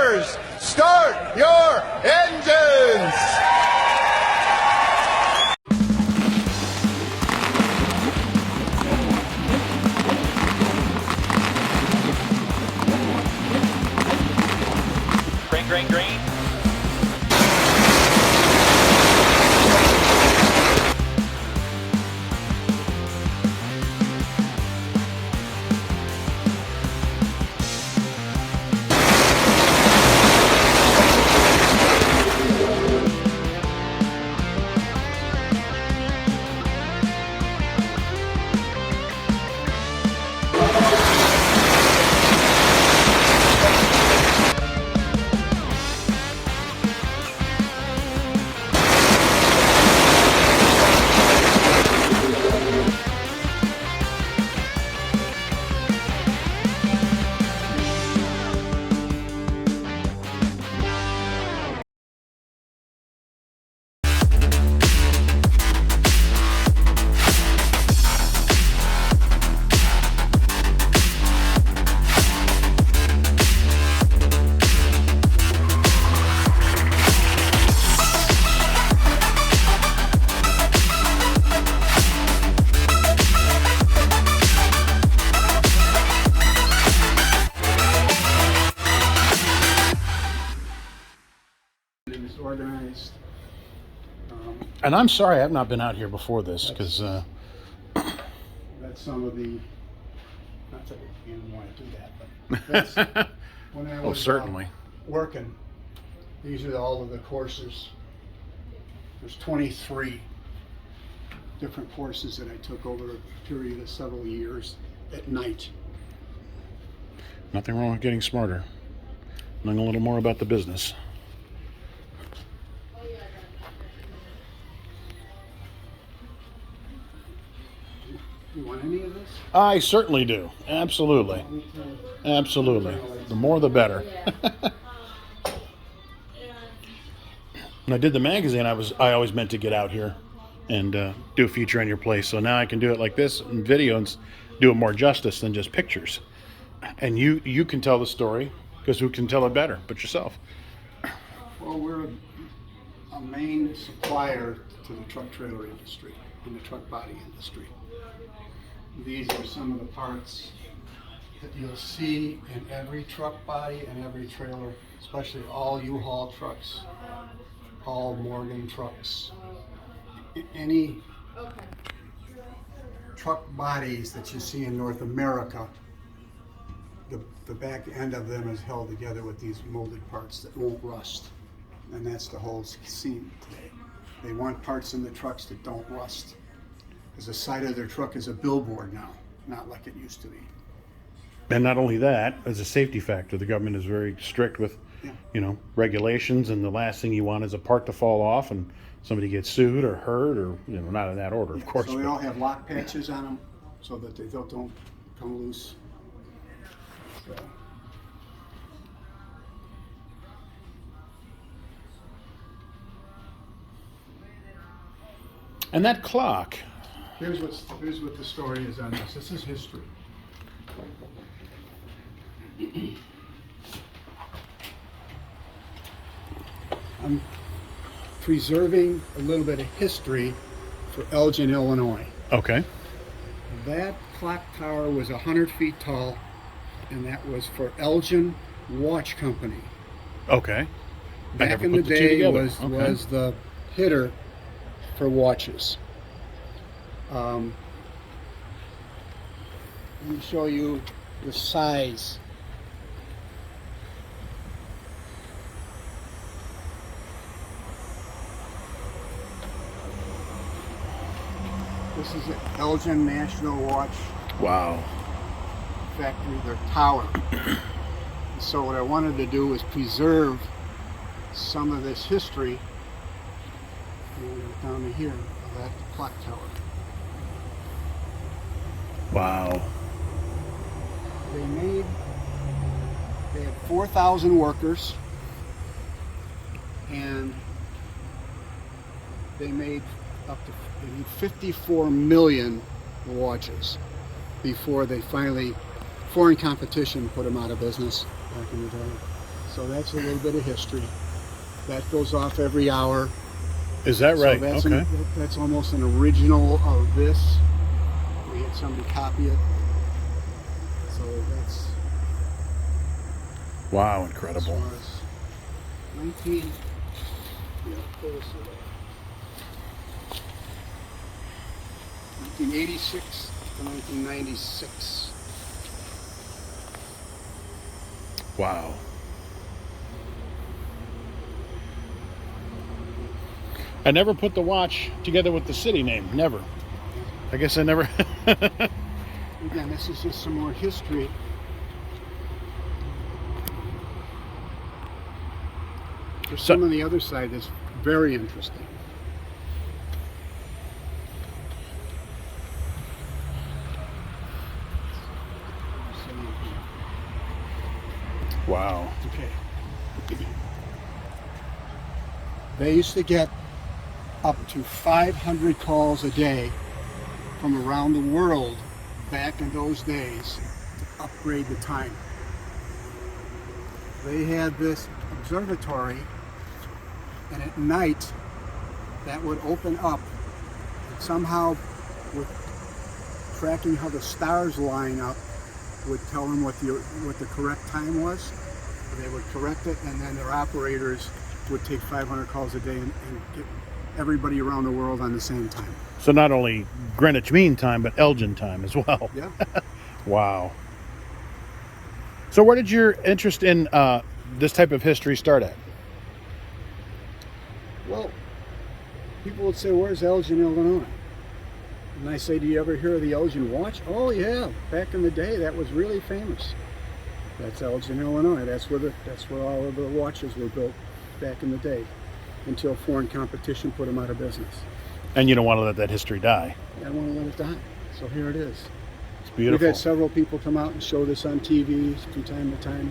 Engineers, start your engines! Green, green, green. Organized. And I'm sorry I've not been out here before this, because That's some of the, not that you didn't want to do that, but that's when I was certainly. Working. These are all of the courses. There's 23 different courses that I took over a period of several years at night. Nothing wrong with getting smarter, knowing a little more about the business. You want any of this? I certainly do. Absolutely. Absolutely. The more the better. When I did the magazine, I always meant to get out here and do a feature on your place. So now I can do it like this in video and do it more justice than just pictures. And you can tell the story, because who can tell it better but yourself? Well, we're a main supplier to the truck trailer industry and the truck body industry. These are some of the parts that you'll see in every truck body and every trailer, especially all U-Haul trucks, all Morgan trucks. Any truck bodies that you see in North America, the back end of them is held together with these molded parts that won't rust. And that's the whole scene today. They want parts in the trucks that don't rust, because the side of their truck is a billboard now, not like it used to be. And not only that, as a safety factor, the government is very strict with, regulations, and the last thing you want is a part to fall off and somebody gets sued or hurt, or, not in that order, of course. So they all have lock patches on them so that they don't come loose. So. And that clock. Here's what the story is on this. This is history. I'm preserving a little bit of history for Elgin, Illinois. Okay. That clock tower was 100 feet tall, and that was for Elgin Watch Company. Okay. Back in the day was the hitter for watches. Let me show you the size. This is the Elgin National Watch Wow. Factory, their tower. So what I wanted to do was preserve some of this history down to here of that clock tower. Wow. They had 4,000 workers, and they made 54 million watches before they finally, foreign competition put them out of business back in the day. So that's a little bit of history. That goes off every hour. Is that right? So that's, Okay. that's almost an original of this. We had somebody copy it. So that's Wow, as incredible. far as 19. Yeah, pull this away. 1986 to 1996. Wow. I never put the watch together with the city name. Never. I guess I never. Again, this is just some more history. There's some on the other side that's very interesting. Wow. Okay. They used to get up to 500 calls a day from around the world back in those days to upgrade the time. They had this observatory, and at night that would open up, and somehow with tracking how the stars line up would tell them what the correct time was. They would correct it, and then their operators would take 500 calls a day and get everybody around the world on the same time. So not only Greenwich Mean Time, but Elgin time as well. Yeah. Wow. So where did your interest in this type of history start at? Well, people would say, "Where's Elgin, Illinois?" And I say, "Do you ever hear of the Elgin watch?" "Oh yeah, back in the day, that was really famous." That's Elgin, Illinois. That's where all of the watches were built back in the day, until foreign competition put them out of business. And you don't want to let that history die. I don't want to let it die. So here it is. It's We've beautiful. had several people come out and show this on TV from time to time.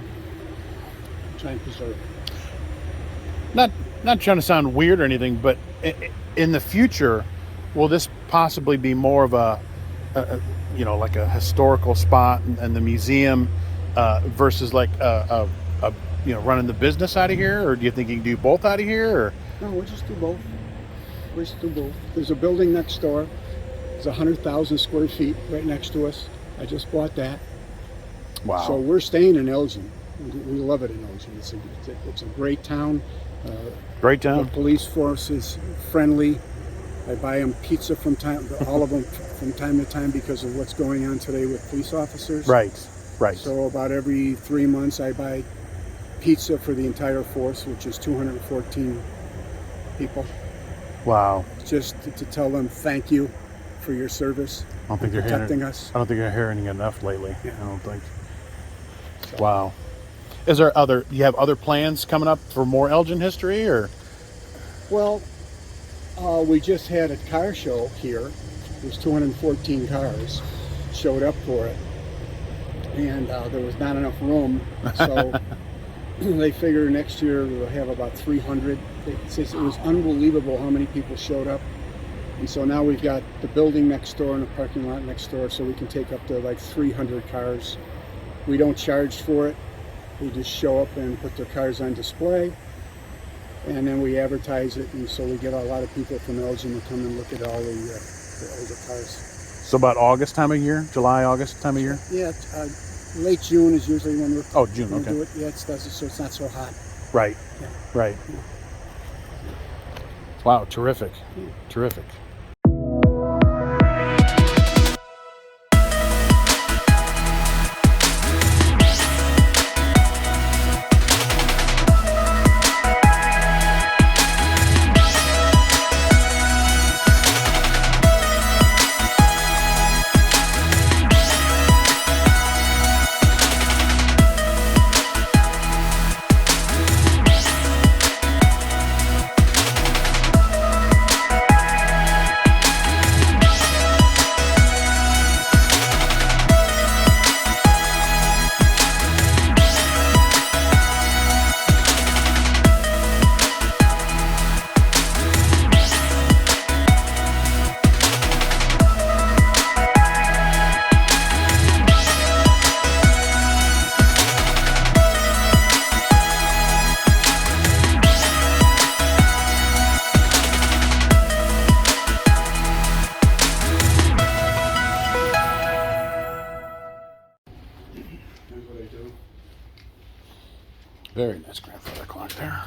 Try and preserve it. Not trying to sound weird or anything, but in the future, will this possibly be more of a like a historical spot and the museum versus like running the business out of here, or do you think you can do both out of here? Or No, we'll just do both. We'll just do both. There's a building next door. It's 100,000 square feet right next to us. I just bought that. wow, So we're staying in Elgin. We love it in Elgin. It's a great town. great The town. police force is friendly. I buy them pizza all of them from time to time because of what's going on today with police officers. Right. So about every 3 months I buy pizza for the entire force, which is 214 people, Wow. just to tell them thank you for your service, I don't think you're protecting hearing. us. I don't think you're hearing enough lately. Yeah. I don't think. So, Wow. Is there you have other plans coming up for more Elgin history, or? Well, we just had a car show here. There's 214 cars showed up for it, and there was not enough room, so they figure next year we'll have about 300. It was unbelievable how many people showed up, and so now we've got the building next door and the parking lot next door, so we can take up to like 300 cars. We don't charge for it. We just show up and put their cars on display, and then we advertise it, and so we get a lot of people from Elgin to come and look at all the older cars. So about August time of year, July, August time of year. Yeah, late June is usually when we're Oh, June. when we Okay. do it. Yeah, so it's not so hot. Right. Yeah. Right. Wow. Terrific. Terrific. Very nice grandfather clock there.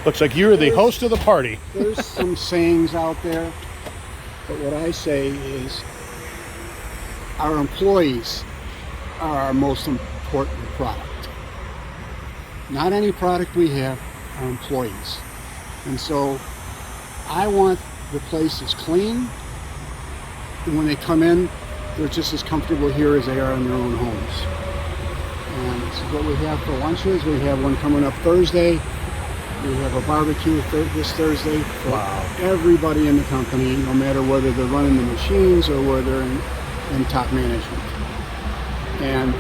Looks like you're the host of the party. There's some sayings out there, but what I say is our employees are our most important product. Not any product we have, our employees. And so I want the place is clean, and when they come in, they're just as comfortable here as they are in their own homes. And this is what we have for lunches. We have one coming up Thursday. We have a barbecue this Thursday for everybody in the company, no matter whether they're running the machines or whether they're in top management. And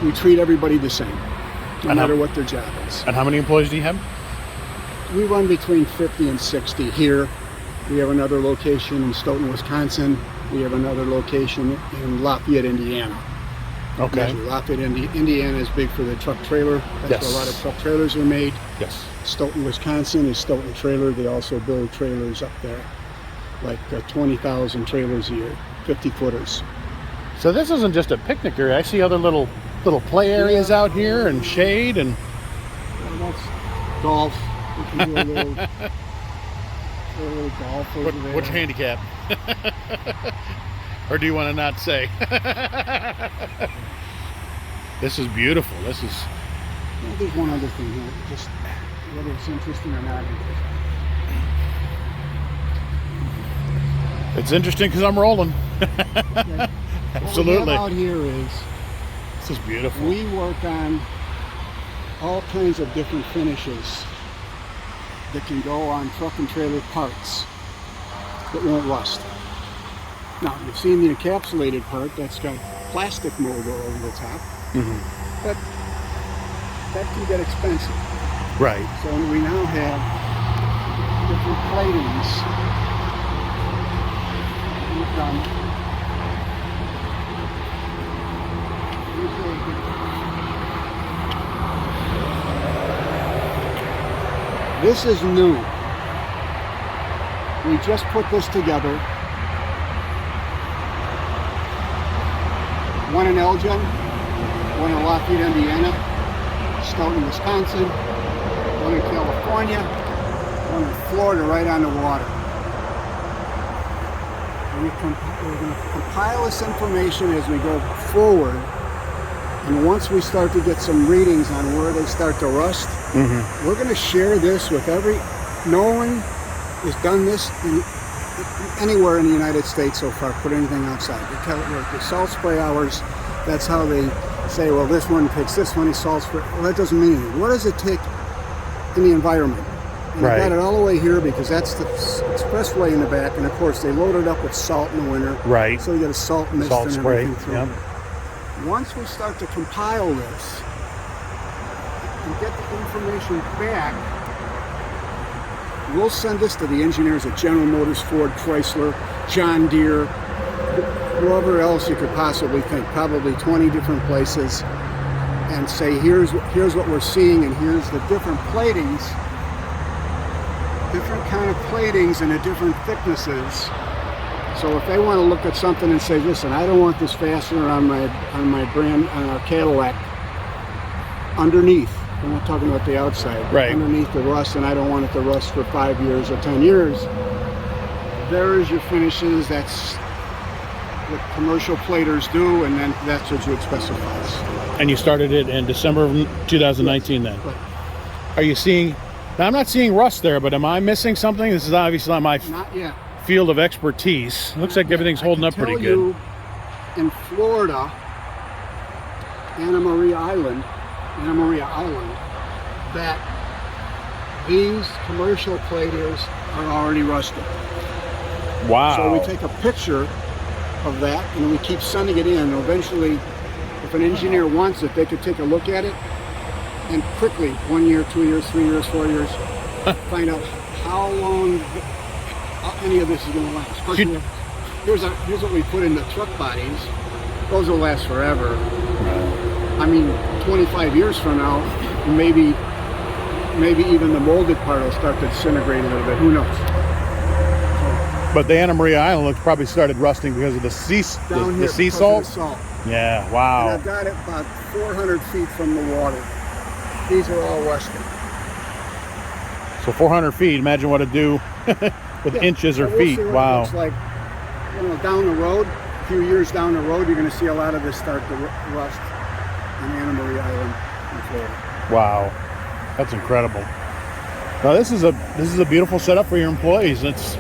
we treat everybody the same, no matter what their job is. And how many employees do you have? We run between 50 and 60 here. We have another location in Stoughton, Wisconsin. We have another location in Lafayette, Indiana. Okay. Lafayette, Indiana is big for the truck trailer. That's where a lot of truck trailers are made. Yes. Stoughton, Wisconsin is Stoughton Trailer. They also build trailers up there, like 20,000 trailers a year, 50-footers. So this isn't just a picnic area. I see other little play areas out here and shade and. Well, that's golf. We can do a little golf over there. What's your handicap? Or do you want to not say? This is beautiful. This is. Well, there's one other thing here, just whether it's interesting or not. It's interesting because I'm rolling. Okay. Absolutely. What we have out here is This is beautiful. we work on all kinds of different finishes that can go on truck and trailer parts that won't rust. Now, you've seen the encapsulated part that's got plastic mold over the top, but that can get expensive. Right. So we now have different platings. We've done. This is new. We just put this together. One in Elgin, one in Lafayette, Indiana, Stoughton, Wisconsin, one in California, one in Florida, right on the water. We're going to compile this information as we go forward, and once we start to get some readings on where they start to rust, we're going to share this with no one has done this anywhere in the United States so far, put anything outside. The salt spray hours, that's how they say, well, this one takes this many salt spray. Well, that doesn't mean anything. What does it take in the environment? And I got it all the way here because that's the expressway in the back, and of course they load it up with salt in the winter. Right. So you get a salt mist Salt and spray. everything through it. Once we start to compile this and get the information back, we'll send this to the engineers at General Motors, Ford, Chrysler, John Deere, whoever else you could possibly think, probably 20 different places, and say, here's what we're seeing, and here's the different platings, different kind of platings and the different thicknesses. So if they want to look at something and say, listen, I don't want this fastener on our Cadillac underneath. I'm not talking about the outside. Right. Underneath the rust, and I don't want it to rust for 5 years or 10 years. There's your finishes. That's what commercial platers do, and then that's what you would specify. And you started it in December of 2019 then? Right. Are you seeing, now I'm not seeing rust there, but am I missing something? This is obviously not my Not yet. field of expertise. Looks like everything's holding up pretty good. You, in Florida, Anna Maria Island, that these commercial platers are already rusted. Wow. So we take a picture of that and we keep sending it in. And eventually, if an engineer wants it, they could take a look at it and quickly, 1 year, 2 years, 3 years, 4 years, find out how long any of this is going to last. Of course, here's what we put in the truck bodies. Those will last forever. I mean, 25 years from now, maybe even the molded part will start to disintegrate a little bit. Who knows? So But the Anna Maria Island probably started rusting because of the sea Down the here sea because salt. of the salt. Yeah, And wow. I've got it about 400 feet from the water. These are all rusting. So 400 feet. Imagine what it'd do with inches or But we'll feet. see what it Wow. looks like, down the road, a few years down the road, you're going to see a lot of this start to rust on Anna Maria Island in Florida. Wow, that's incredible. Now this is a beautiful setup for your employees. It's,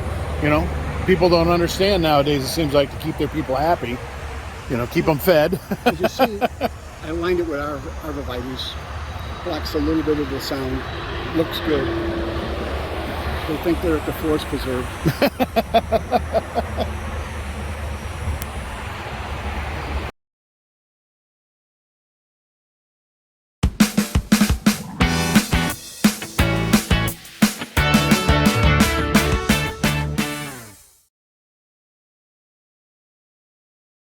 people don't understand nowadays. It seems like to keep their people happy, keep them fed. As you see, I lined it with arborvitaes. Blocks a little bit of the sound. Looks good. They think they're at the Forest Preserve.